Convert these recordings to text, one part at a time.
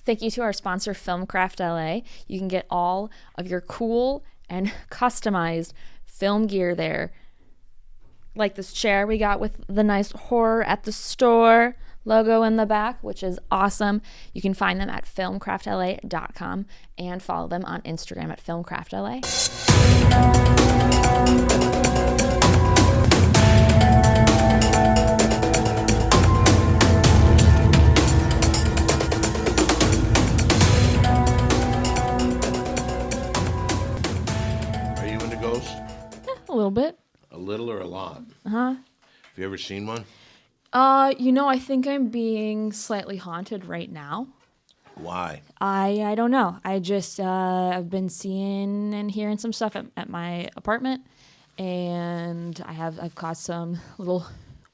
Thank you to our sponsor, Filmcraft LA. You can get all of your cool and customized film gear there. Like this chair we got with the nice horror at the store logo in the back, which is awesome. You can find them at filmcraftla.com and follow them on Instagram at filmcraftla. Are you into ghosts? A little bit. A little or a lot? Uh-huh. Have you ever seen one? I think I'm being slightly haunted right now. Why? I don't know. I just I've been seeing and hearing some stuff at my apartment, and I've caught some little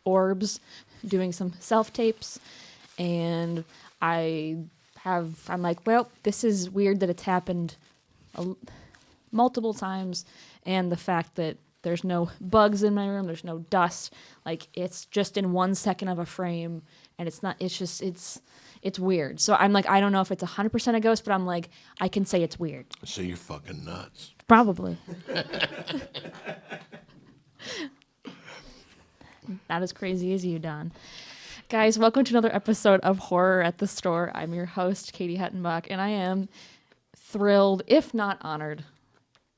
orbs doing some self tapes, and I'm like, well, this is weird that it's happened multiple times, and the fact that there's no bugs in my room, there's no dust, like it's just in 1 second of a frame, and it's weird. So I'm like, I don't know if it's 100% a ghost, but I'm like, I can say it's weird. So you're fucking nuts. Probably. Not as crazy as you, Don. Guys, welcome to another episode of Horror at the Store. I'm your host, Katie Hettenbach, and I am thrilled, if not honored.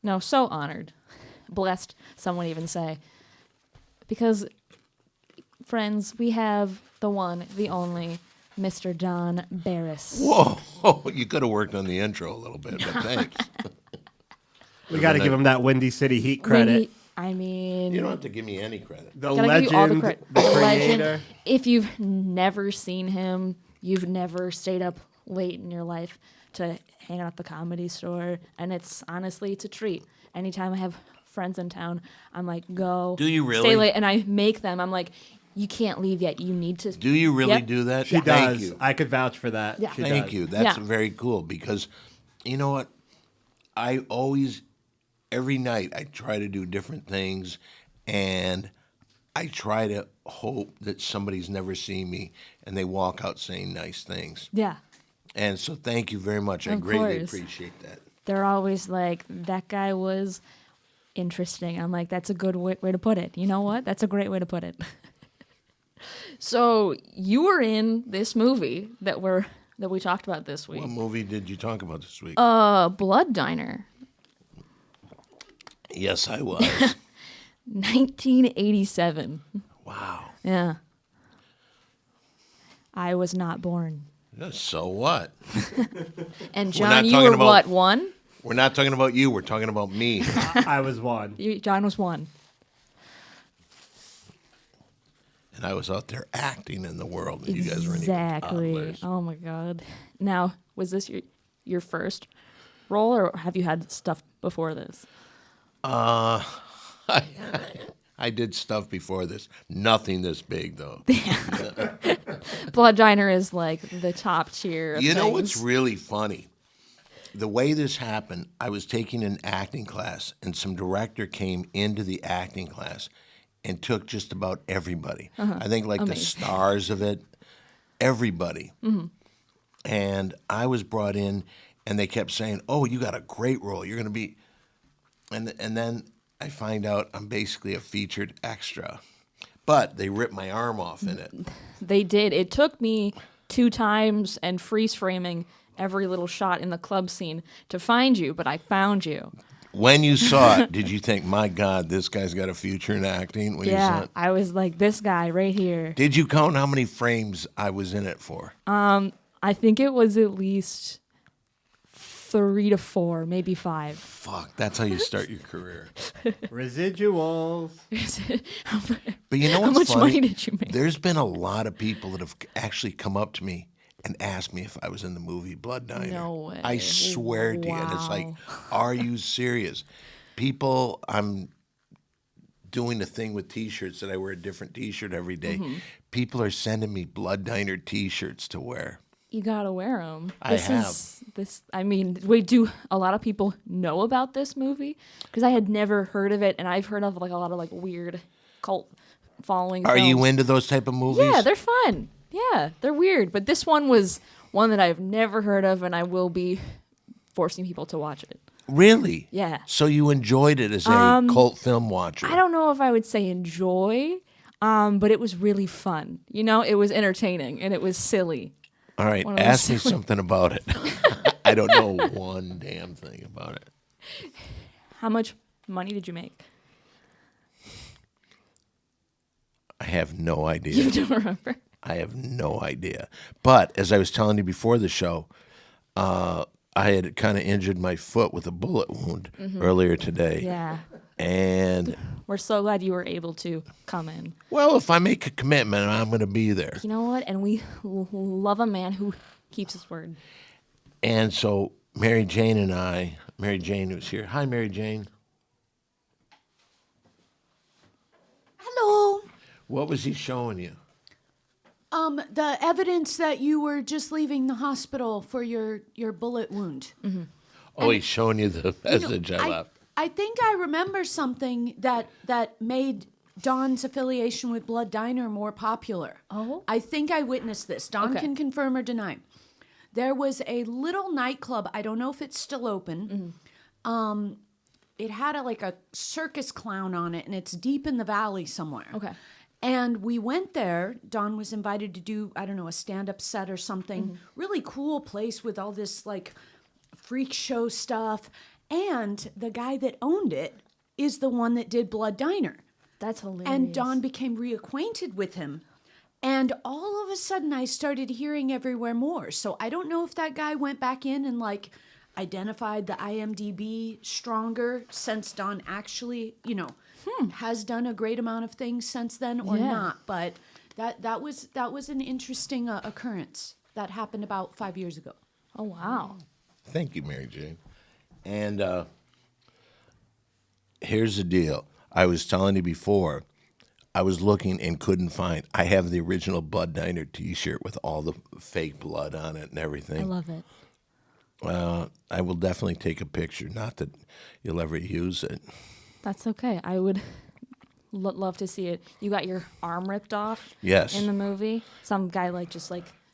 No, so honored. Blessed, some would even say. Because, friends, we have the one, the only, Mr. Don Barris. Whoa, you could have worked on the intro a little bit, but thanks. We got to give him that Windy City Heat credit. You don't have to give me any credit. The gotta legend, give you all the credit. the creator. Legend. If you've never seen him, you've never stayed up late in your life to hang out at the Comedy Store, and it's honestly, it's a treat. Anytime I have friends in town, I'm like, go. Do you really? Stay late, and I make them. I'm like, you can't leave yet. You need to. Do you really Yep. do that? She Thank does. you. I could vouch for that. Yeah. She Thank does. you. That's Yeah. very cool because, you know what? I always, every night, I try to do different things, and I try to hope that somebody's never seen me and they walk out saying nice things. Yeah. And so thank you very much. I Of greatly course. appreciate that. They're always like, that guy was interesting. I'm like, that's a good way to put it. You know what? That's a great way to put it. So you were in this movie that we talked about this week. What movie did you talk about this week? Blood Diner, Yes, I was. 1987. Wow. Yeah. I was not born. So what? And not John, you talking were about- what, one? We're not talking about you. We're talking about me. I was one. John was one. And I was out there acting in the world. And you guys were in Exactly. Oh my God. Now, was this your first role, or have you had stuff before this? I did stuff before this. Nothing this big, though. Blood Diner is like the top tier of You know things. what's really funny? The way this happened, I was taking an acting class, and some director came into the acting class and took just about everybody. I think like the Amazing. stars of it, everybody. And I was brought in, and they kept saying, "Oh, you got a great role. You're going to be," and then I find out I'm basically a featured extra. But they ripped my arm off in it. They did. It took me 2 times and freeze framing every little shot in the club scene to find you, but I found you. When you saw it, did you think, "My God, this guy's got a future in acting"? When you saw Yeah, it? I was like, this guy right here. Did you count how many frames I was in it for? I think it was at least 3 to 4, maybe 5. Fuck, that's how you start your career. Residuals. But you know How what's much funny? money did you make? There's been a lot of people that have actually come up to me and asked me if I was in the movie Blood Diner. No way. I swear to you. And it's like, Wow. are you serious? People, I'm doing a thing with T-shirts that I wear a different T-shirt every day. People are sending me Blood Diner T-shirts to wear. You gotta wear them. I have. I mean, wait, do a lot of people know about this movie? Because I had never heard of it, and I've heard of like a lot of like weird cult following. Are you films. into those type of movies? Yeah, they're fun. Yeah, they're weird, but this one was one that I've never heard of, and I will be forcing people to watch it. Really? Yeah. So you enjoyed it as a cult film watcher? I don't know if I would say enjoy, but it was really fun. You know, it was entertaining and it was silly. All right, One of those ask me silly- something about it. I don't know one damn thing about it. How much money did you make? I have no idea. You don't remember? I have no idea. But as I was telling you before the show, I had kind of injured my foot with a bullet wound earlier today. Yeah. And, We're so glad you were able to come in. well, if I make a commitment, I'm going to be there. You know what? And we love a man who keeps his word. And so Mary Jane who's here. Hi, Mary Jane. Hello. What was he showing you? The evidence that you were just leaving the hospital for your bullet wound. Oh, he's showing you the message I left. I think I remember something that made Don's affiliation with Blood Diner more popular. Oh? I think I witnessed this. Don Okay. can confirm or deny. There was a little nightclub. I don't know if it's still open. It had a circus clown on it, and it's deep in the valley somewhere. Okay. And we went there. Don was invited to do, I don't know, a stand-up set or something. Really cool place with all this freak show stuff. And the guy that owned it is the one that did Blood Diner. That's hilarious. And Don became reacquainted with him. And all of a sudden I started hearing everywhere more. So I don't know if that guy went back in and identified the IMDb stronger since Don actually, has done a great amount of things since then or Yeah. not. But that was an interesting occurrence that happened about 5 years ago. Oh, wow. Thank you, Mary Jane. And here's the deal. I was telling you before, I was looking and couldn't find. I have the original Blood Diner T-shirt with all the fake blood on it and everything. I love it. I will definitely take a picture. Not that you'll ever use it. That's okay. I would love to see it. You got your arm ripped off Yes. in the movie. Some guy just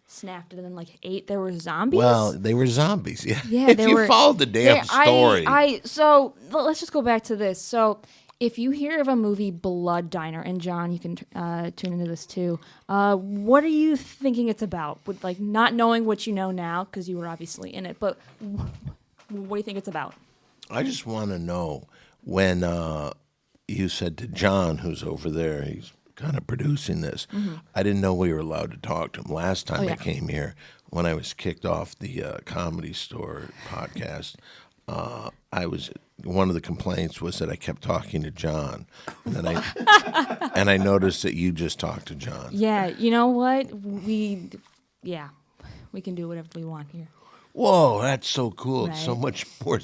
snapped it and then ate. There were zombies. Well, they were zombies. Yeah. Yeah, If they you were- followed the damn story. So let's just go back to this. So if you hear of a movie, Blood Diner, and John, you can tune into this too. What are you thinking it's about? With not knowing what you know now, because you were obviously in it, but what do you think it's about? I just want to know when you said to John, who's over there, he's kind of producing this. I didn't know we were allowed to talk to him. Last time I came here, when I was kicked off the Comedy Store podcast, one of the complaints was that I kept talking to John, and then I noticed that you just talked to John. Yeah, you know what? We can do whatever we want here. Whoa, that's so cool! It's so Right. much more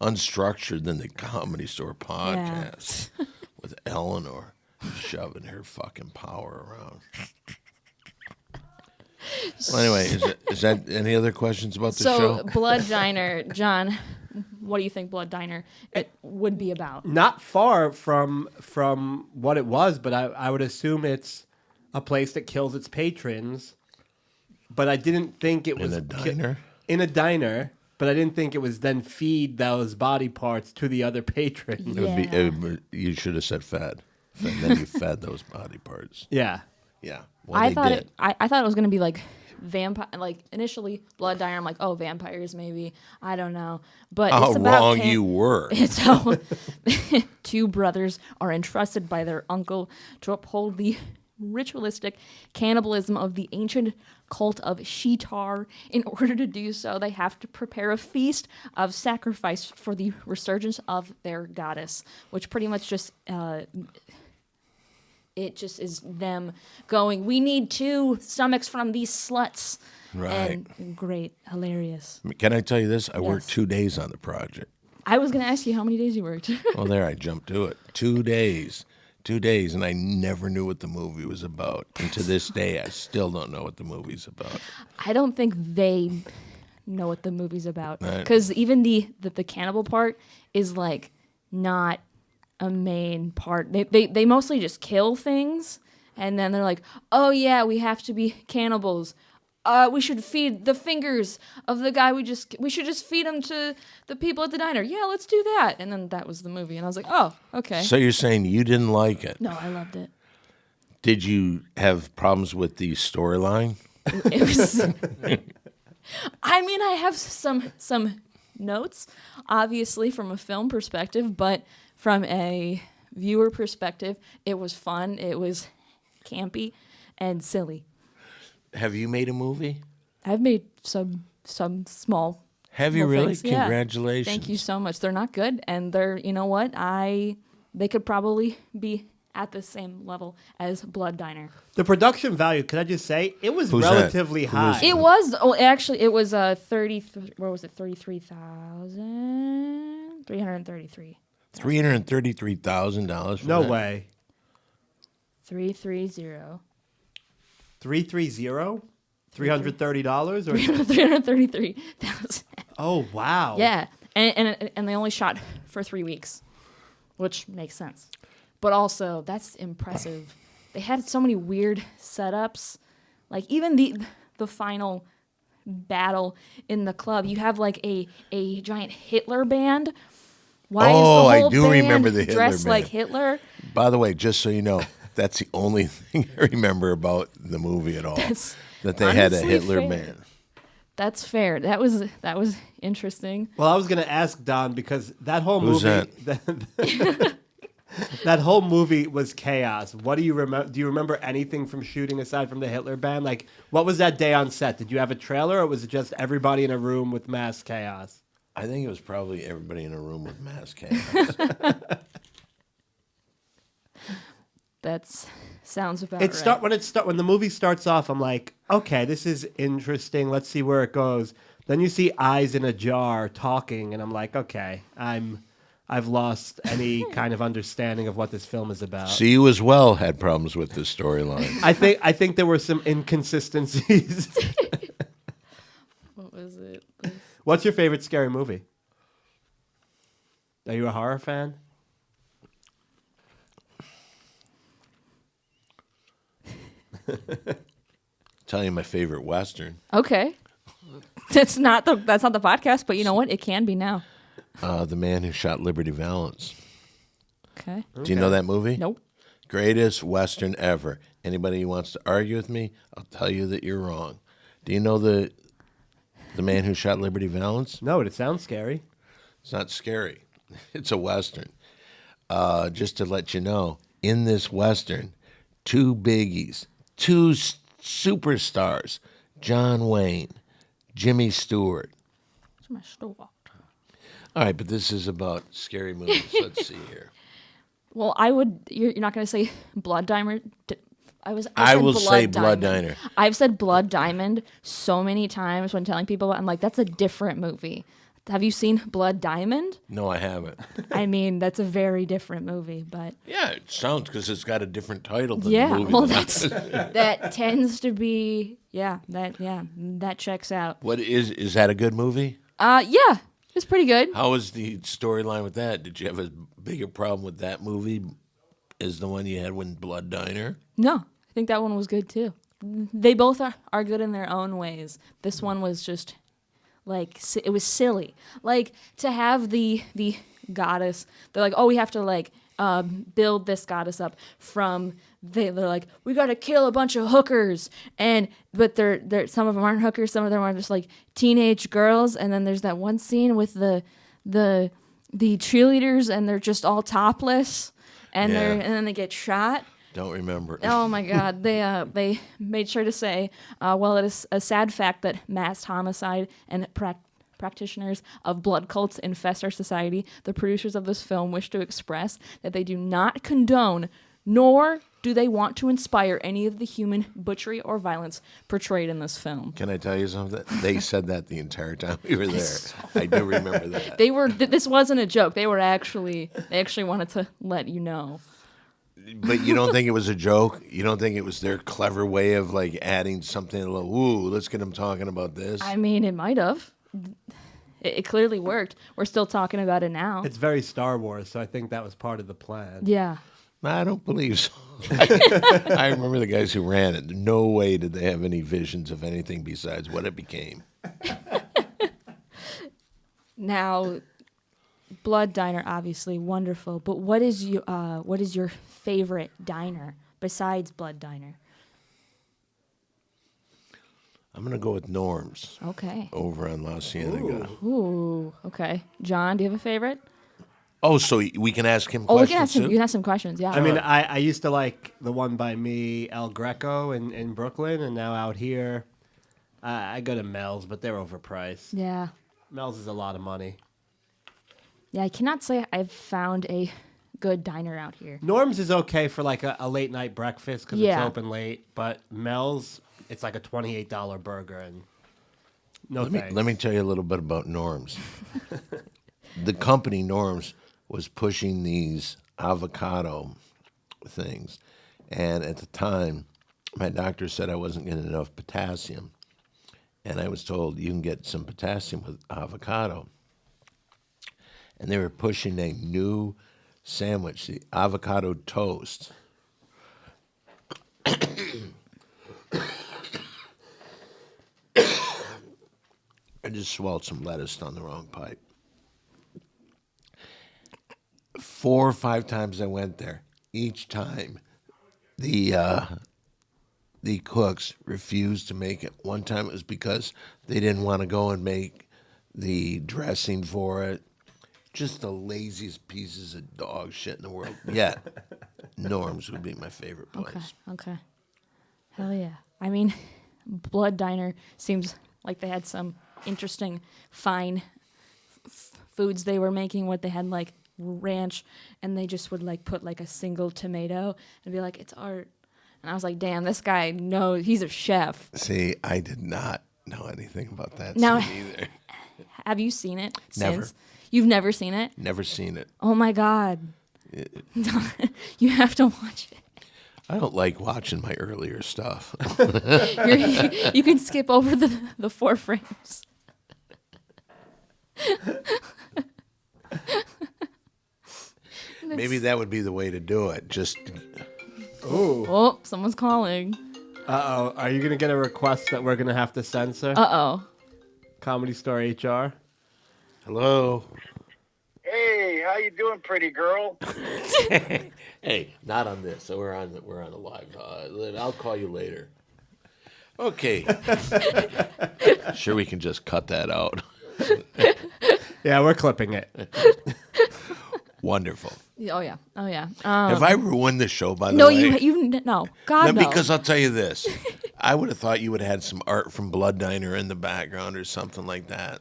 unstructured than the Comedy Store podcast with Eleanor shoving her fucking power around. Well, anyway, is that any other questions about the show? So, Blood Diner, John, what do you think Blood Diner it would be about? Not far from what it was, but I would assume it's a place that kills its patrons. But I didn't think it In was a diner? In a diner, but I didn't think it was then feed those body parts to the other patrons. You should have said fed. And then you fed those body parts. Yeah. Yeah. Well, I they thought did. I thought it was gonna be vampire. Initially, Blood Diner. I'm oh, vampires maybe. I don't know, but How it's about wrong you were. It's how two brothers are entrusted by their uncle to uphold the ritualistic cannibalism of the ancient cult of Sheetar. In order to do so, they have to prepare a feast of sacrifice for the resurgence of their goddess, which pretty much just it just is them going, we need 2 stomachs from these sluts. Right. And great, hilarious. Can I tell you this? I worked Yes. 2 days on the project. I was going to ask you how many days you worked. Well, there, I jumped to it. 2 days. 2 days, and I never knew what the movie was about. And to this day, I still don't know what the movie's about. I don't think they know what the movie's about. Right. Because even the cannibal part is not a main part. They mostly just kill things, and then they're like, oh yeah, we have to be cannibals. we should feed the fingers of the guy we should just feed them to the people at the diner. Yeah, let's do that. And then that was the movie. And I was like, oh, okay. So you're saying you didn't like it? No, I loved it. Did you have problems with the storyline? It was. I mean, I have some notes, obviously from a film perspective, but from a viewer perspective, it was fun. It was campy and silly. Have you made a movie? I've made some small. Have you small really? things. Yeah. Congratulations. Thank you so much. They're not good, and they're, you know what? They could probably be at the same level as Blood Diner. The production value, can I just say, it was Who's that? relatively Who high. is It was. Oh, actually, it was 33,333. $333,000 for No that? way. 330. 330? $330 or 333,000. Oh wow. Yeah, and they only shot for 3 weeks, which makes sense. But also, that's impressive. They had so many weird setups. Like, even the final battle in the club, you have, like, a giant Hitler band. Why is the whole I do band remember the Hitler dressed band. like Hitler? By the way, just so you know, that's the only thing I remember about the movie at all. That's that they had a honestly Hitler fair. band. That's fair. That was interesting. Well, I was going to ask Don because that whole Who's movie that whole movie was chaos. What do you remember? Do you remember anything from shooting aside from the Hitler band? Like, what was that day on set? Did you have a trailer, or was it just everybody in a room with mass chaos? I think it was probably everybody in a room with mass chaos. That sounds about When the movie starts off, I'm like, okay, this is interesting. Let's see where it goes. Then you see eyes in a jar talking, and I'm like, okay, I've lost any kind of understanding of what this film is about. So you as well had problems with this storyline. I think there were some inconsistencies. What was it? What's your favorite scary movie? Are you a horror fan? Tell you my favorite Western. Okay. That's not the podcast, but you know what? It can be now. The Man Who Shot Liberty Valance. Okay. Do you know that movie? Nope. Greatest Western ever. Anybody who wants to argue with me, I'll tell you that you're wrong. Do you know the Man Who Shot Liberty Valance? No, it sounds scary. It's not scary. It's a Western. Just to let you know, in this Western, two biggies, two superstars, John Wayne, Jimmy Stewart. It's my store. All right, but this is about scary movies. Let's see here. Well, you're not going to say Blood Diamond. I I will say Blood Diner. I've said Blood Diamond so many times when telling people. I'm like, that's a different movie. Have you seen Blood Diamond? No, I haven't. I mean, that's a very different movie, but Yeah, it sounds because it's got a different title than yeah, the movie. well, that that tends to be that checks out. What is that a good movie? Yeah, it's pretty good. How was the storyline with that? Did you have a bigger problem with that movie as the one you had with Blood Diner? No, I think that one was good too. They both are good in their own ways. This one was just like it was silly. Like to have the goddess, they're like, oh, we have to like build this goddess up from. They're like, we got to kill a bunch of hookers, but they're some of them aren't hookers, some of them are just like teenage girls, and then there's that one scene with the cheerleaders, and they're just all topless, and Yeah. and then they get shot. Don't remember. Oh my God! They made sure to say, well, it is a sad fact that mass homicide and practitioners of blood cults infest our society. The producers of this film wish to express that they do not condone, nor do they want to inspire any of the human butchery or violence portrayed in this film. Can I tell you something? They said that the entire time we were there. I do remember that. They were. This wasn't a joke. They actually wanted to let you know. But you don't think it was a joke? You don't think it was their clever way of like adding something? Like, ooh, let's get them talking about this. I mean, it might have. It clearly worked. We're still talking about it now. It's very Star Wars, so I think that was part of the plan. Yeah. I don't believe so. I remember the guys who ran it. No way did they have any visions of anything besides what it became. Now, Blood Diner, obviously wonderful, but what is your favorite diner besides Blood Diner? I'm going to go with Norm's Okay. over on La Cienega. Ooh, okay. John, do you have a favorite? Oh, so we can ask him Oh, questions you too? can ask some questions, yeah. I mean, I used to like the one by me, El Greco in Brooklyn, and now out here, I go to Mel's, but they're overpriced. Yeah. Mel's is a lot of money. Yeah, I cannot say I've found a good diner out here. Norm's is okay for like a late night breakfast because Yeah. it's open late, but Mel's, it's like a $28 burger, and no thanks. Let me tell you a little bit about Norm's. The company Norm's was pushing these avocado things, and at the time, my doctor said I wasn't getting enough potassium, and I was told you can get some potassium with avocado. And they were pushing a new sandwich, the avocado toast. I just swallowed some lettuce down the wrong pipe. 4 or 5 times I went there. Each time, the cooks refused to make it. One time it was because they didn't want to go and make the dressing for it. Just the laziest pieces of dog shit in the world. Yeah, Norm's would be my favorite place. Okay. Hell yeah. I mean, Blood Diner seems like they had some interesting, fine foods they were making. What they had, like, ranch, and they just would, like, put, like, a single tomato and be like, it's art. And I was like, damn, this guy knows. He's a chef. See, I did not know anything about that Now- scene either. Have you seen it Never. since? You've never seen it? Never seen it. Oh, my God. You have to watch it. I don't like watching my earlier stuff. You can skip over the 4 frames. Maybe that would be the way to do it. Just Oh, someone's calling. Uh-oh. Are you going to get a request that we're going to have to censor? Uh-oh. Comedy Store HR? hello. Hey, how you doing, pretty girl? Hey, not on this. So we're on the live. I'll call you later. Okay. Sure, we can just cut that out. Yeah, we're clipping it. Wonderful. Oh, yeah. Oh, yeah. Have I ruined the show, by the No, way? no. God, no. Because I'll tell you this. I would have thought you would have had some art from Blood Diner in the background or something like that.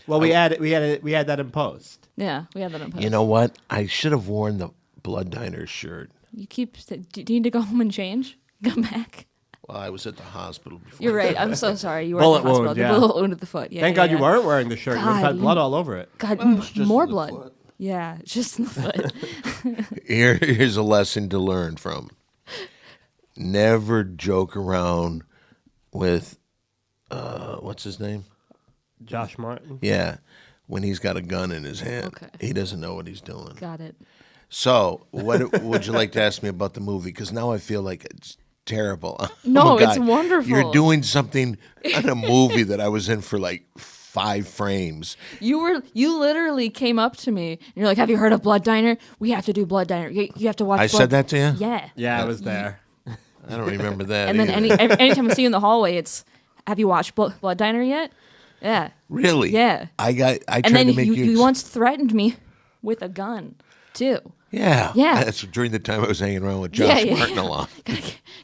Well, we had that in post. Yeah, we have that on post. You know what? I should have worn the Blood Diner shirt. You keep... Do you need to go home and change? Come back? Well, I was at the hospital before. You're right. I'm so sorry. You were Bullet at the hospital. wound, The yeah. bullet wound at the foot. Yeah, Thank yeah, God you yeah. weren't wearing the shirt. You would have God, had blood all over it. God, it's just more in the blood. foot. Yeah, it's just in the foot. Here's a lesson to learn from. Never joke around with, what's his name? Josh Martin. Yeah, when he's got a gun in his hand. Okay. He doesn't know what he's doing. Got it. So, what would you like to ask me about the movie? Because now I feel like it's terrible. No, Oh my it's God. wonderful. You're doing something in a movie that I was in for like 5 frames. You literally came up to me and you're like, "Have you heard of Blood Diner? We have to do Blood Diner. You have to watch." I Blood. said that to you? Yeah. Yeah, I was there. I don't remember that. And then either. anytime I see you in the hallway, it's, "Have you watched Blood Diner yet?" Yeah. Really? Yeah. I tried And then to make you once threatened me with a gun, too. Yeah. Yeah. That's during the time I was hanging around with Josh Martin a lot.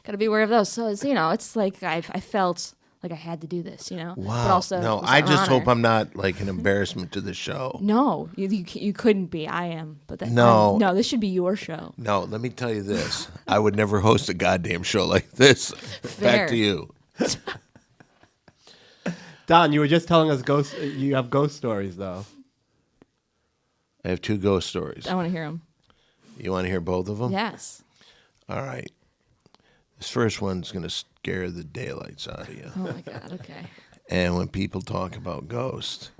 Gotta be aware of those. So it's like I felt like I had to do this, Wow. But also, no, it was I an just hope honor. I'm not like an embarrassment to the show. No, you couldn't be. I am, but No. no, this should be your show. No, let me tell you this. I would never host a goddamn show like this. Fair. Back to you. Don, you were just telling us you have ghost stories, though. I have 2 ghost stories. I want to hear them. You want to hear both of them? Yes. All right. This first one's going to scare the daylights out of you. Oh my God. Okay. And when people talk about ghosts,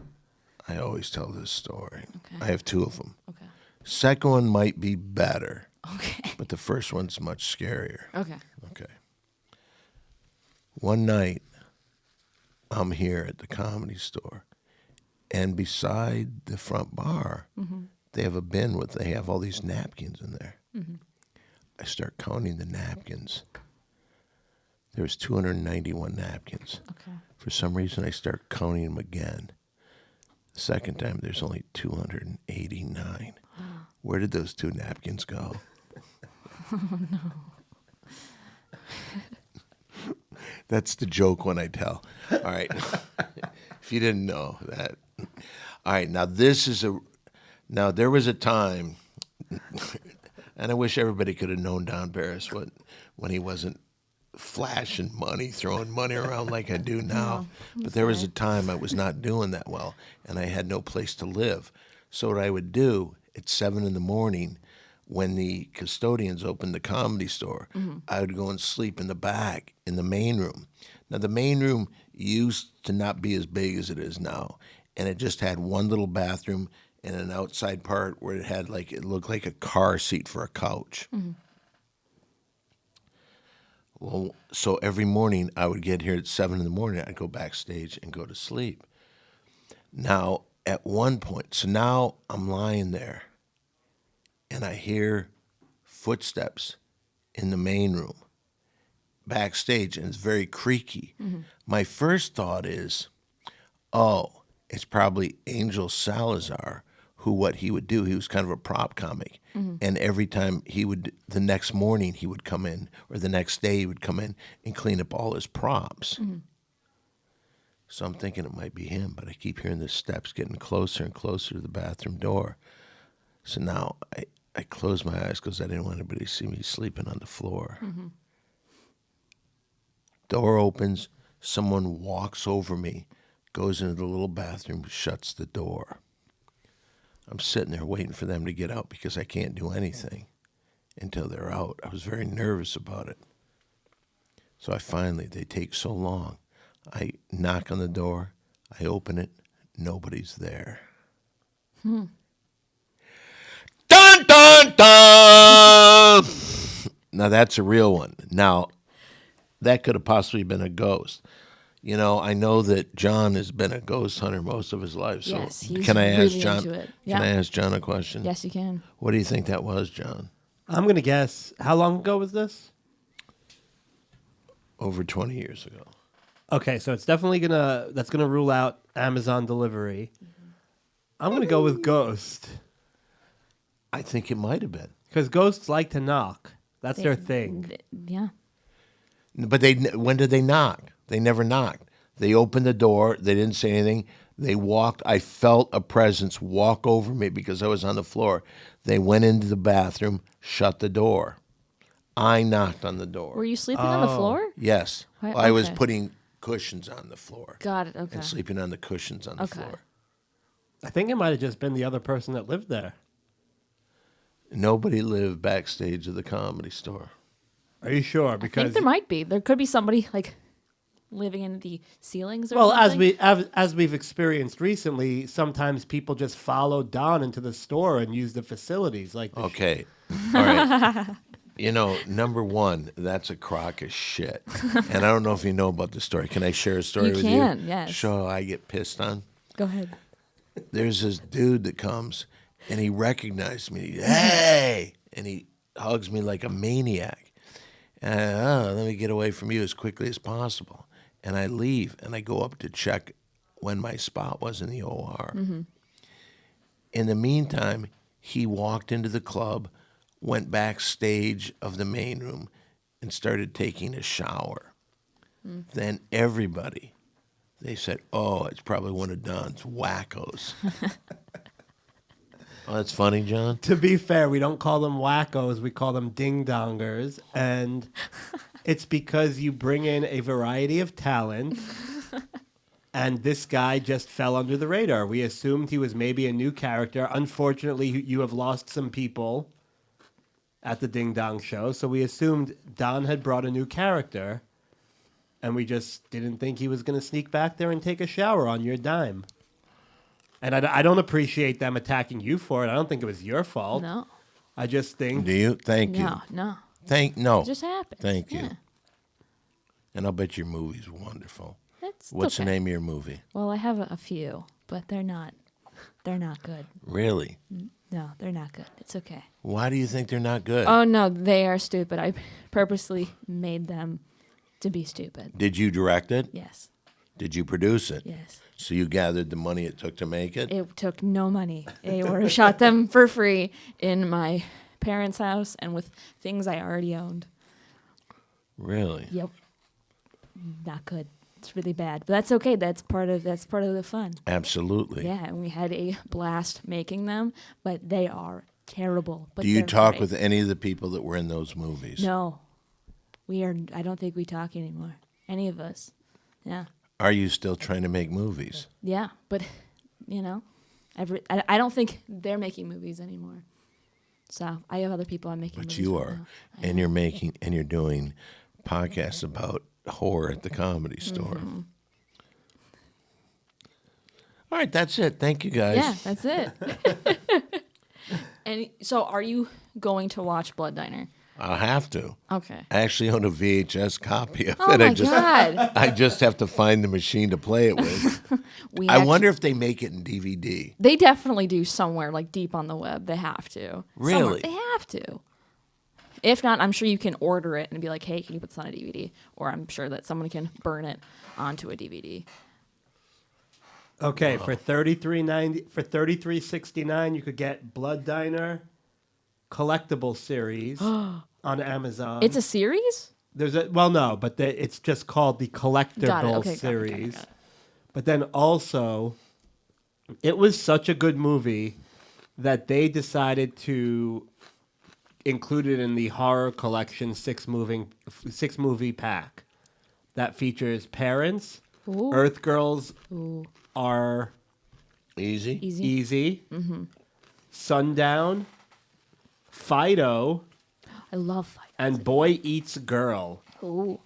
I always tell this story. Okay. I have 2 of them. Okay. Second one might be better. Okay. but the first one's much scarier. Okay. Okay. One night, I'm here at the Comedy Store, and beside the front bar, they have a bin with, they have all these napkins in there. I start counting the napkins. There's 291 napkins. Okay. For some reason, I start counting them again. The second time, there's only 289. Where did those 2 napkins go? Oh, no. That's the joke when I tell. All right. If you didn't know that. All right. Now, there was a time, and I wish everybody could have known Don Barris when he wasn't flashing money, throwing money around like I do now. But there was a time I was not doing that well, and I had no place to live. So what I would do at 7 a.m, when the custodians opened the Comedy Store, I would go and sleep in the back in the main room. Now, the main room used to not be as big as it is now, and it just had one little bathroom and an outside part where it looked like a car seat for a couch. Well, so every morning I would get here at 7 a.m, I'd go backstage and go to sleep. Now, at one point, so now I'm lying there, and I hear footsteps in the main room backstage, and it's very creaky. My first thought is, oh, it's probably Angel Salazar, what he would do, he was kind of a prop comic. And every time the next morning he would come in, or the next day he would come in and clean up all his props. So I'm thinking it might be him, but I keep hearing the steps getting closer and closer to the bathroom door. So now I close my eyes because I didn't want anybody to see me sleeping on the floor. Door opens, someone walks over me, goes into the little bathroom, shuts the door. I'm sitting there waiting for them to get out because I can't do anything until they're out. I was very nervous about it. So they take so long. I knock on the door, I open it, nobody's there. Dun, dun, dun! Now that's a real one. Now, that could have possibly been a ghost. You know, I know that John has been a ghost hunter most of his life. So Yes, he's can I ask really John? into it. Can I ask John a question? Yes, you can. What do you think that was, John? I'm going to guess. How long ago was this? Over 20 years ago. Okay, so it's definitely that's gonna rule out Amazon delivery. I'm gonna go with ghost I think it might have been. because ghosts like to knock. That's their thing. Yeah. But when did they knock? They never knocked. They opened the door. They didn't say anything. They walked. I felt a presence walk over me because I was on the floor. They went into the bathroom, shut the door. I knocked on the door. Were you sleeping on the floor? Yes. Why- I was okay. putting cushions on the floor. Got it. Okay. And sleeping on the cushions on the Okay. floor. I think it might have just been the other person that lived there. Nobody lived backstage of the Comedy Store. Are you sure? I think Because there might be. There could be somebody like living in the ceilings or well, something. as we've experienced recently, sometimes people just follow Don into the store and use the facilities. Like the Okay. All right. You know, number one, that's a crock of shit. And I don't know if you know about the story. Can I share a story You with can, you? yes. Show how I get pissed on. Go ahead. There's this dude that comes and he recognized me. Hey! And he hugs me like a maniac. And let me get away from you as quickly as possible. And I leave and I go up to check when my spot was in the OR. Mm-hmm. In the meantime, he walked into the club, went backstage of the main room, and started taking a shower. Then everybody, they said, oh, it's probably one of Don's wackos. Oh, that's funny, John? To be fair, we don't call them wackos, we call them ding-dongers. And it's because you bring in a variety of talent, and this guy just fell under the radar. We assumed he was maybe a new character. Unfortunately, you have lost some people at the Ding Dong show, so we assumed Don had brought a new character, and we just didn't think he was going to sneak back there and take a shower on your dime. And I don't appreciate them attacking you for it. I don't think it was your fault. No. I just think Do you? Thank you. No. No. It just happened. Thank you. Yeah. And I'll bet your movie's wonderful. It's What's okay. the name of your movie? Well, I have a few, but they're not good. Really? No, they're not good. It's okay. Why do you think they're not good? Oh no, they are stupid. I purposely made them to be stupid. Did you direct it? Yes. Did you produce it? Yes. So you gathered the money it took to make it? It took no money. I shot them for free in my parents' house and with things I already owned. Really? Yep. Not good. It's really bad. But that's okay. That's part of the fun. Absolutely. Yeah, and we had a blast making them, but they are terrible. But Do you they're talk great. with any of the people that were in those movies? No. I don't think we talk anymore. Any of us. Yeah. Are you still trying to make movies? Yeah, but I don't think they're making movies anymore. So I have other people I'm making But movies you with are. now. And you're doing podcasts about horror at the Comedy Store. All right, that's it. Thank you, guys. Yeah, that's it. And so are you going to watch Blood Diner? I'll have to. Okay. I actually own a VHS copy of Oh it. my God. I just have to find the machine to play it with. I wonder if they make it in DVD. They definitely do somewhere like deep on the web. They have to. Somewhere. Really? They have to. If not, I'm sure you can order it and be like, hey, can you put this on a DVD? Or I'm sure that someone can burn it onto a DVD. okay, for $33.69 you could get Blood Diner collectible series on Amazon. It's a series? There's a but it's just called the collectible Got it. Okay, got it, series. got it. But then also, it was such a good movie that they decided to include it in the horror collection six movie pack that features Parents, Ooh. Earth Girls Ooh. Are Easy? Easy, Sundown, Fido, I love fight. and Boy Eats Girl. Ooh.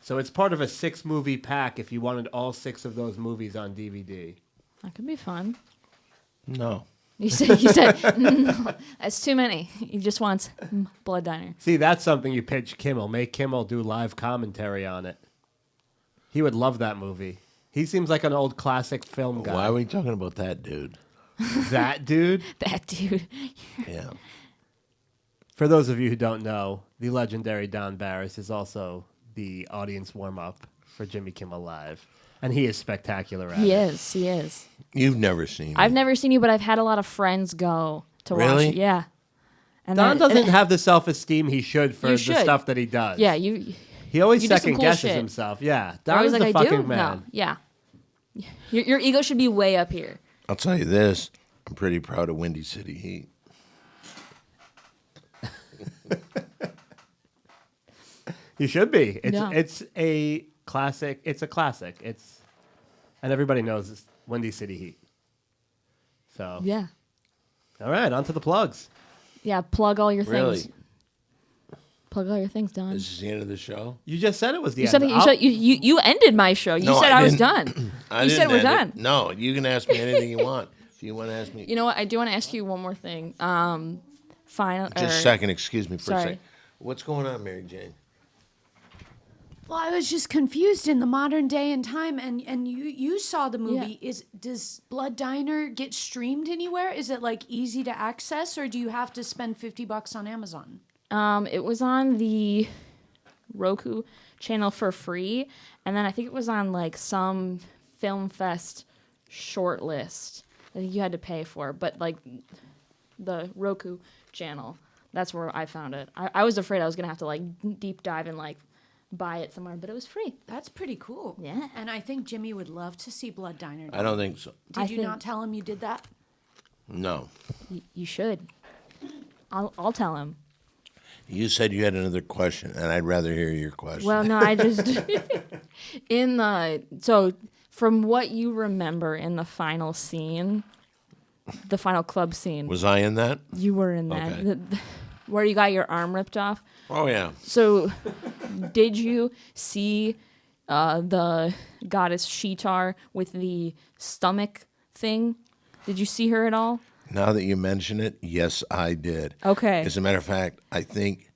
So it's part of a 6-movie pack if you wanted all 6 of those movies on DVD. That could be fun. No. You said no, that's too many. He just wants Blood Diner. See, that's something you pitch Kimmel. Make Kimmel do live commentary on it. He would love that movie. He seems like an old classic film guy. Why are we talking about that dude? That dude? That dude. Yeah. For those of you who don't know, the legendary Don Barris is also the audience warm-up for Jimmy Kimmel Live. And he is spectacular at He it. is. He is. You've never seen I've it. never seen you, but I've had a lot of friends go to watch Really? it. Yeah. And Don then- doesn't have the self-esteem he should for You the should. stuff that he does. Yeah, you. He always you do some second cool guesses shit. himself. Yeah. You're Don always is like, the I fucking do. man. No. Yeah. Your ego should be way up here. I'll tell you this. I'm pretty proud of Windy City Heat. You should be. No. It's a classic. It's a classic. And everybody knows it's Windy City Heat. So Yeah. all right, on to the plugs. Yeah. Plug all your things. Really? Plug all your things, Don. This is the end of the show? You just said it was the You end. said you ended my show. You No, said I I was didn't. done. I You didn't said we're end it. done. No, you can ask me anything you want. If you want to ask me. You know what? I do want to ask you one more thing. Final. Just a second. Excuse me for a Sorry. second. What's going on, Mary Jane? Well, I was just confused in the modern day and time, and you saw the movie. Does Blood Diner get streamed anywhere? Is it like easy to access, or do you have to spend $50 on Amazon? It was on the Roku channel for free, and then I think it was on like some Film Fest short list. I think you had to pay for, but like the Roku channel, that's where I found it. I was afraid I was gonna have to like deep dive and like buy it somewhere, but it was free. That's pretty cool. Yeah. And I think Jimmy would love to see Blood Diner. I don't think so. Did I you think- not tell him you did that? No. You should. I'll tell him. You said you had another question, and I'd rather hear your question. Well, no, I just so from what you remember in the final scene, the final club scene, Was I in that? you were in that Okay. where you got your arm ripped off. Oh, yeah. So, did you see the goddess Sheetar with the stomach thing? Did you see her at all? Now that you mention it, yes, I did. Okay. As a matter of fact, I think,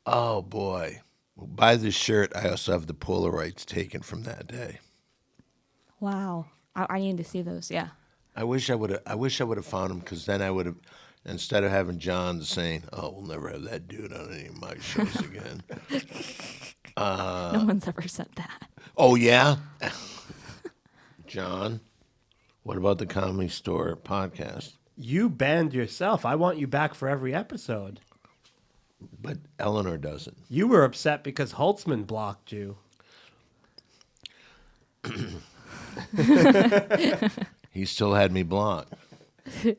oh boy, by the shirt, I also have the Polaroids taken from that day. Wow. I need to see those. Yeah. I wish I would have found them, because then I would have, instead of having John saying, "Oh, we'll never have that dude on any of my shows again." No one's ever said that. Oh yeah, John. What about the Comedy Store podcast? You banned yourself. I want you back for every episode. But Eleanor doesn't. You were upset because Holtzman blocked you. He still had me blocked.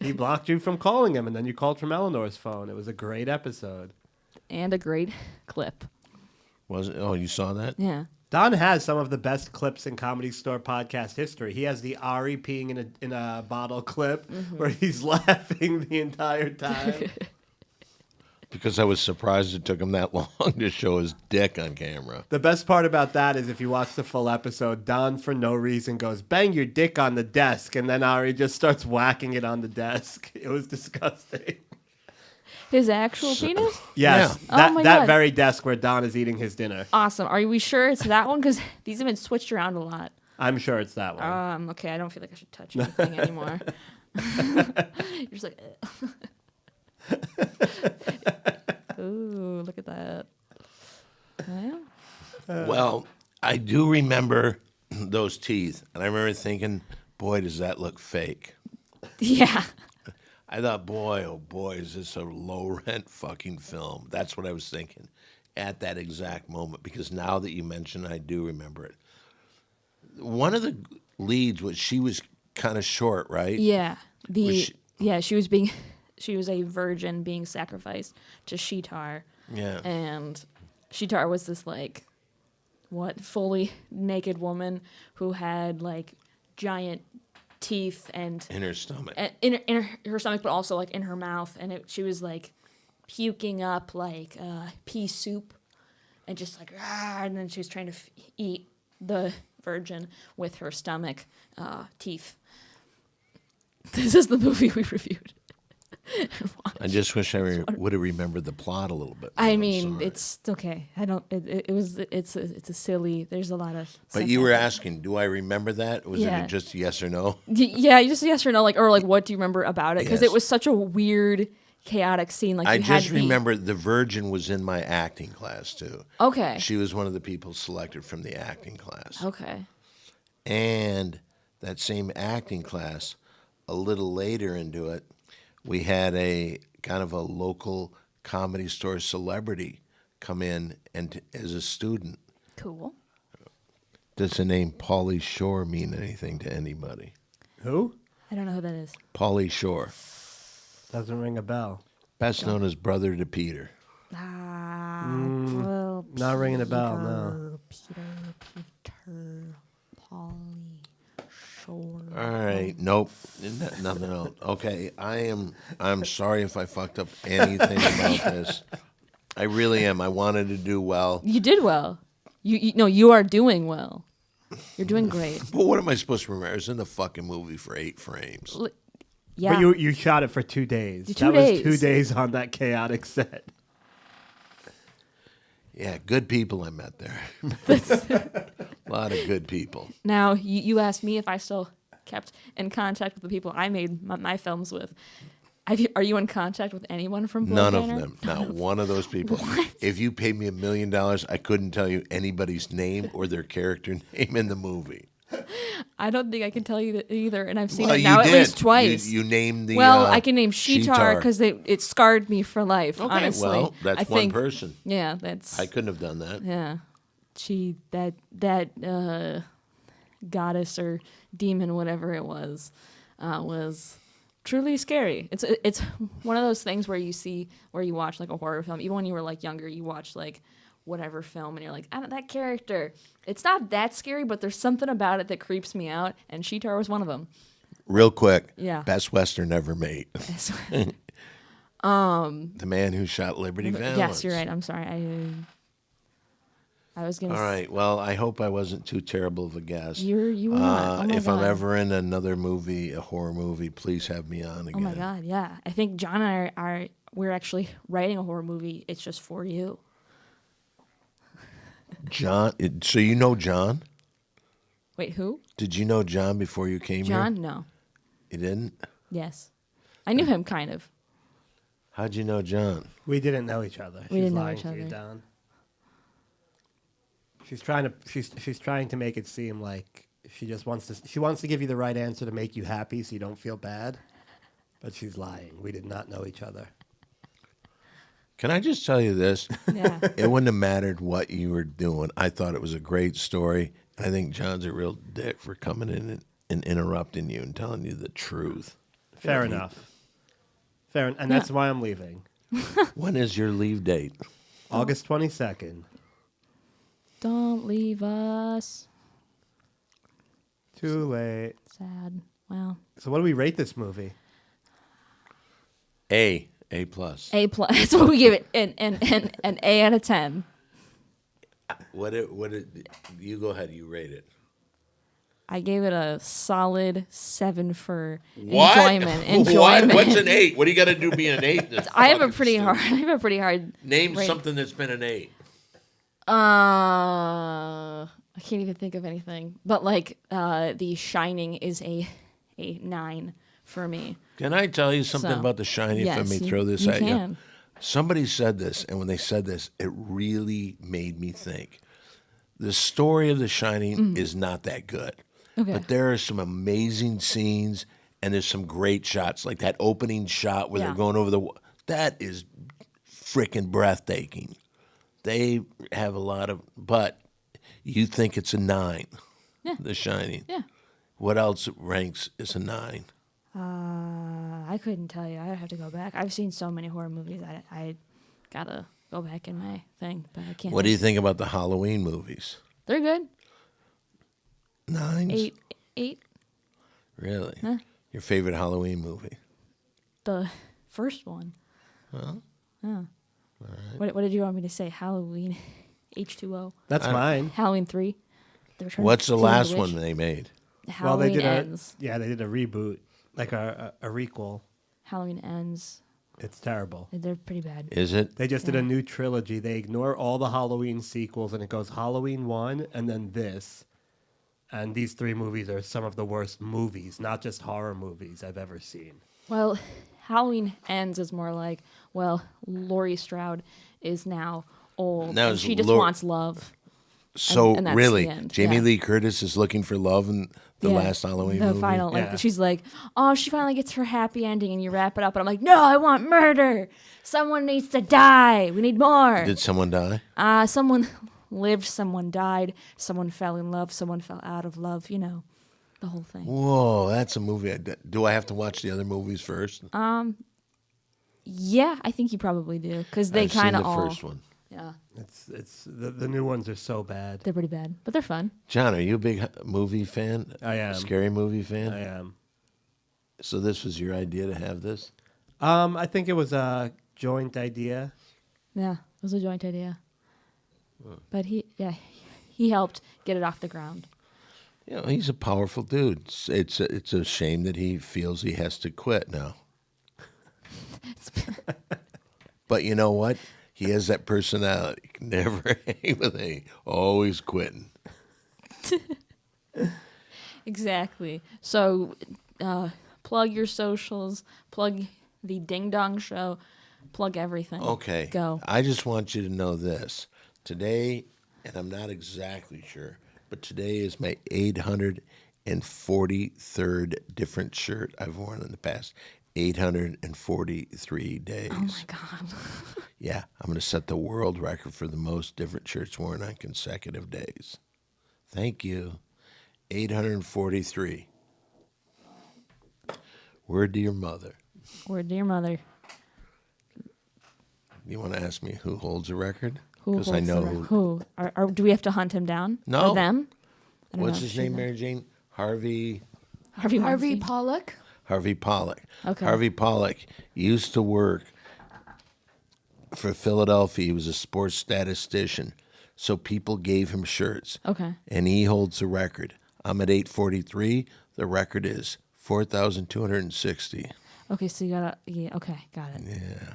He blocked you from calling him, and then you called from Eleanor's phone. It was a great episode. And a great clip. Was it? Oh, you saw that? Yeah. Don has some of the best clips in Comedy Store podcast history. He has the Ari peeing in a bottle clip where he's laughing the entire time. Because I was surprised it took him that long to show his dick on camera. The best part about that is if you watch the full episode, Don, for no reason, goes, "Bang your dick on the desk," and then Ari just starts whacking it on the desk. It was disgusting. His actual penis? Yes, Yeah. that, Oh my that God. very desk where Don is eating his dinner. Awesome. Are we sure it's that one? Because these have been switched around a lot. I'm sure it's that one. Okay, I don't feel like I should touch anything anymore. You're just like, ooh, look at that. Well, Well, I do remember those teeth, and I remember thinking, boy, does that look fake. yeah. I thought, boy, oh boy, is this a low-rent fucking film? That's what I was thinking at that exact moment, because now that you mention it, I do remember it. One of the leads was she was kind of short, right? Yeah. Was She was a virgin being sacrificed to Sheetar. Yeah. And Sheetar was this fully naked woman who had like giant teeth and In her stomach. in her stomach, but also like in her mouth, and she was like puking up like pea soup, and just like and then she was trying to eat the virgin with her stomach teeth. This is the movie we reviewed. I just wish I would have remembered the plot a little bit. I I'm mean, sorry. it's okay. I don't. It's a silly. There's a lot of. But stuff you were happening. asking, do I remember that? Was Yeah. it just yes or no? Yeah, just yes or no, like what do you remember about it? Because Yes. it was such a weird, chaotic scene. Like I you had just remember the virgin was in my acting class too. Okay. She was one of the people selected from the acting class. Okay. And that same acting class, a little later into it, we had a kind of a local Comedy Store celebrity come in and as a student. Cool. Does the name Pauly Shore mean anything to anybody? Who? I don't know who that is. Pauly Shore, Doesn't ring a bell. best known as brother to Peter. Well, Not ringing a bell, no. Peter, Polly, Shore. All right, nope, nothing else. Okay, I'm sorry if I fucked up anything about this. I really am. I wanted to do well. You did well. You are doing well. You're doing great. But what am I supposed to remember? It's in the fucking movie for 8 frames. Yeah. But you shot it for 2 days. Two that days. was 2 days on that chaotic set. Yeah, good people I met there. A lot of good people. Now you asked me if I still kept in contact with the people I made my films with. Are you in contact with anyone from Blood None of Banner? them. Not one of those people. If you paid me $1 million, I couldn't tell you anybody's name or their character name in the movie. I don't think I can tell you that either, and I've seen Well, it now you at did. least twice. You named the. Well, I can name Sheetar Sheetar. because it scarred me for life. Okay, honestly, well, that's I one think, person. Yeah, that's I couldn't have done that. yeah. That goddess or demon, whatever it was truly scary. It's one of those things where you watch like a horror film. Even when you were like younger, you watch like whatever film, and you're like, that character. It's not that scary, but there's something about it that creeps me out, and Sheetar was one of them. Real quick. Yeah. Best Western ever made. The Man Who Shot Liberty Valance. Yes, you're right. I'm sorry. I was gonna. All right. Well, I hope I wasn't too terrible of a guest. You were not. Oh my if God. I'm ever in another movie, a horror movie, please have me on again. Oh my God, yeah. I think John and I we're actually writing a horror movie. It's just for you. John. So you know John? Wait, who? Did you know John before you came John? here? No. You didn't? Yes. I knew him kind of. How'd you know John? We didn't know each other. We She's didn't know lying each to you, other. Don. She's trying to make it seem like she wants to give you the right answer to make you happy so you don't feel bad. But she's lying. We did not know each other. Can I just tell you this? Yeah. It wouldn't have mattered what you were doing. I thought it was a great story. I think John's a real dick for coming in and interrupting you and telling you the truth. Fair enough. And that's why I'm leaving. When is your leave date? August 22nd. Don't leave us. Too late. Sad. Wow. So what do we rate this movie? A plus. A+. That's what we give it. An A out of 10. What did you go ahead? You rate it. I gave it a solid 7 for What? enjoyment. Enjoyment. What? What's an 8? What do you got to do to be an 8? I have a pretty hard. Name rate. something that's been an 8. I can't even think of anything. But like The Shining is a 9 for me. Can I tell you something So, about The Shining? yes, if I may you- throw this you at can. you. Somebody said this, and when they said this, it really made me think. The story of The Shining is not that good. Okay. But there are some amazing scenes, and there's some great shots, like that opening shot where Yeah. they're going over the. That is freaking breathtaking. They have a lot of, but you think it's a 9. Yeah. The Shining. Yeah. What else ranks as a 9? I couldn't tell you. I'd have to go back. I've seen so many horror movies. I gotta go back in my thing, but I can't. What do you think about the Halloween movies? They're good. 9s? 8. Really? Huh? Your favorite Halloween movie? The first one. Well, Yeah. What did you want me to say? Halloween, H2O. That's mine. Halloween 3. The Return what's the of last Witch. one they made? Halloween they did Ends. they did a reboot, like a requel. Halloween Ends. It's terrible. They're pretty bad. Is it? They just did a new trilogy. They ignore all the Halloween sequels, and it goes Halloween 1 and then this. And these 3 movies are some of the worst movies, not just horror movies I've ever seen. Well, Halloween Ends is more like, well, Laurie Strode is now old, Now and is she just Lau- wants love. So and that's really, the end, Jamie yeah. Lee Curtis is looking for love in the Yeah, last Halloween the movie? final, like Yeah. she's like, oh, she finally gets her happy ending, and you wrap it up, and I'm like, no, I want murder. Someone needs to die. We need more. Did someone die? Someone lived, someone died, someone fell in love, someone fell out of love. You know, the whole thing. Whoa, that's a movie. Do I have to watch the other movies first? Yeah, I think you probably do because they I've seen kind the of all. first one. Yeah, It's the new ones are so bad. they're pretty bad, but they're fun. John, are you a big movie fan? I am. Scary movie fan? I am. So this was your idea to have this? I think it was a joint idea. Yeah, it was a joint idea. But he helped get it off the ground. You know, he's a powerful dude. It's a shame that he feels he has to quit now. But you know what? He has that personality. Never hang with me. Always quitting. Exactly. So, plug your socials, plug the Ding Dong Show, plug everything. Okay. Go. I just want you to know this. Today, and I'm not exactly sure, but today is my 843rd different shirt I've worn in the past 843 days. Oh my God. Yeah, I'm going to set the world record for the most different shirts worn on consecutive days. Thank you. 843. Word to your mother. Word to your mother. You want to ask me who holds the record? Who Because holds I know the who? Do we have to hunt him down? No. Or them? I don't What's know if his she name, knows. Mary Jane? Harvey Harvey Weinstein. Pollack. Harvey Pollack. Okay. Harvey Pollack used to work for Philadelphia. He was a sports statistician. So people gave him shirts. Okay. And he holds the record. I'm at 843. The record is 4,260. Okay, so you got okay, got it. Yeah.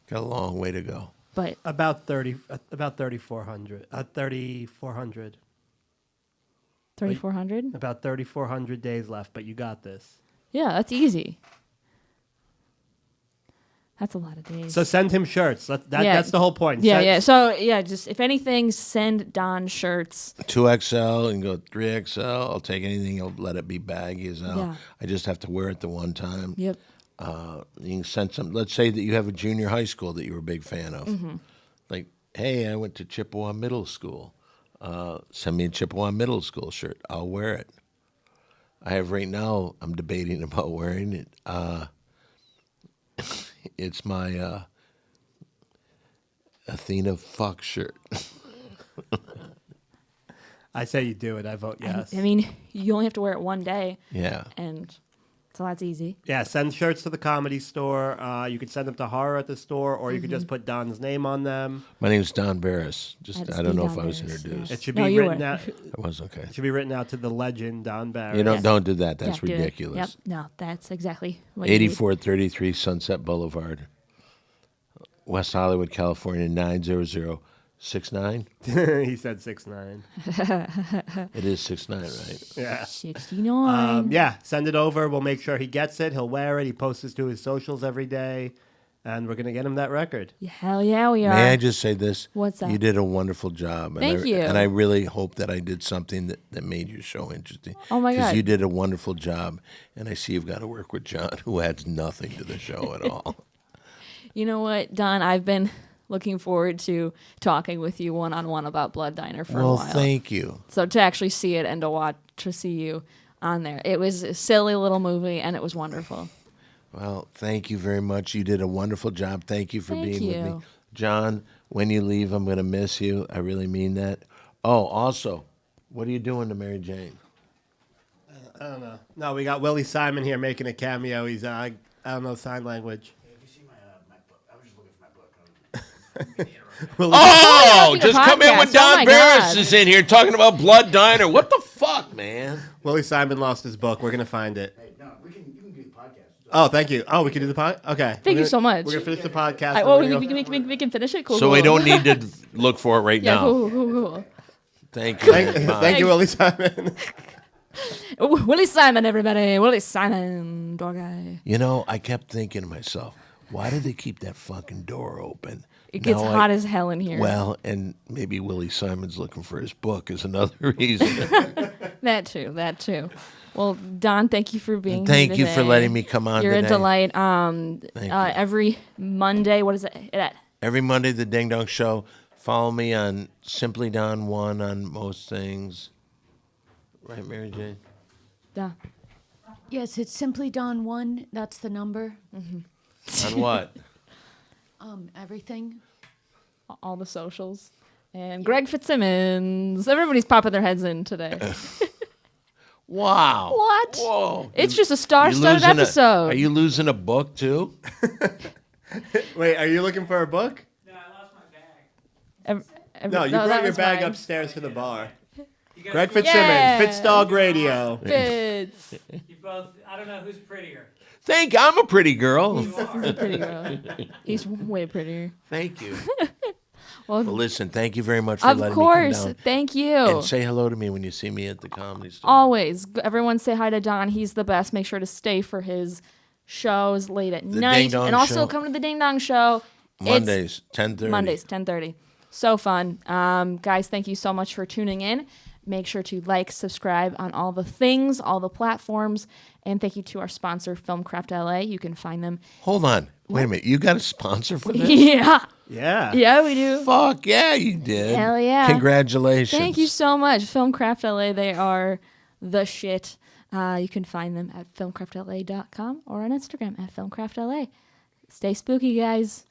Got a long way to go. But About 3,400. 3,400. 3,400? About 3,400 days left, but you got this. Yeah, that's easy. That's a lot of days. So send him shirts. Yeah. That's the whole point. Yeah, Send- yeah. So, yeah, just if anything, send Don shirts. 2XL and go 3XL. I'll take anything. I'll let it be baggy as hell. Yeah. I just have to wear it the one time. Yep. You can send some. Let's say that you have a junior high school that you were a big fan of. Like, hey, I went to Chippewa Middle School. Send me a Chippewa Middle School shirt. I'll wear it. I have right now, I'm debating about wearing it. It's my Athena fuck shirt. I say you do it. I vote yes. I mean, you only have to wear it one day, Yeah. and so that's easy. Yeah, send shirts to the Comedy Store. You could send them to Horror at the store, or you could just put Don's name on them. My name's Don Barris. Just That's I don't know Don if I was Barris, introduced. It should No, be you written were. out. I was okay. It should be written out to the legend Don Barris. You don't Yes. don't do that. That's Yeah, do it. ridiculous. Yep. No, that's exactly what you need. 8433 Sunset Boulevard, West Hollywood, California 90069. He said 6'9". It is 69, right? Yeah. 69. Yeah, send it over. We'll make sure he gets it. He'll wear it. He posts it to his socials every day. And we're going to get him that record. Yeah, hell yeah, we are. May I just say this? What's that? You did a wonderful job. And Thank you. And I really hope that I did something that made your show interesting. Oh, my God. Because you did a wonderful job. And I see you've got to work with John, who adds nothing to the show at all. You know what, Don? I've been looking forward to talking with you one-on-one about Blood Diner for a Well, while. thank you. So to actually see it and to see you on there. It was a silly little movie, and it was wonderful. Well, thank you very much. You did a wonderful job. Thank you for Thank being with you. me. John, when you leave, I'm going to miss you. I really mean that. Oh, also, what are you doing to Mary Jane? I don't know. No, we got Willie Simon here making a cameo. He's, I don't know sign language. If you see my book, I was just looking for my book. Oh, making a just come in podcast. when Oh, Don my Barris God. is in here talking about Blood Diner. What the fuck, man? Willie Simon lost his book. We're going to find it. Hey, no, you can do the podcast. Oh, thank you. Oh, we can do the pod? Okay. Thank you so much. We're going to finish the podcast. I, and oh, we're gonna we can finish it? Cool. So cool. we don't need to look for it right Yeah, now. cool. Thank you. Thank you, Willie Simon. Oh, Willie Simon, everybody. Willie Simon, dog guy. You know, I kept thinking to myself, why do they keep that fucking door open? It gets Now hot as hell in here. Well, and maybe Willie Simon's looking for his book is another reason. That too. Well, Don, thank you for being Thank here you for today. letting me come on You're today. a delight. Thank you. Every Monday, what is it? Every Monday, the Ding Dong Show. Follow me on Simply Don 1 on most things. Right, Mary Jane? Yeah. Yes, it's simply Don 1. That's the number. On what? Everything. All the socials. And Greg Fitzsimmons. Everybody's popping their heads in today. Wow. What? Whoa. It's just a You star-studded losing episode. Are you losing a book, too? Wait, are you looking for a book? No, I lost my bag. No, you that brought your was bag mine. upstairs to the bar. You guys Greg both- Fitzsimmons, Yeah. Fitzdog Radio. Fitz. You both. I don't know who's prettier. I'm a pretty girl. He's a pretty girl. He's way prettier. Thank you. Well, Well, listen, thank you very much for of letting course. me come down. Thank you. And say hello to me when you see me at the Comedy Store. Always. Everyone say hi to Don. He's the best. Make sure to stay for his shows late at The night. Ding Dong And also Show. come to the Ding Dong Show. Mondays, 10:30. It's Mondays, 10:30. So fun. Guys, thank you so much for tuning in. Make sure to like, subscribe on all the things, all the platforms. And thank you to our sponsor, Filmcraft LA. You can find them. Hold on. Wait a minute. You got a sponsor for this? Yeah. Yeah. Yeah, we do. Fuck yeah, you did. Hell yeah. Congratulations. Thank you so much. Filmcraft LA, they are the shit. You can find them at filmcraftla.com or on Instagram at filmcraftla. Stay spooky, guys.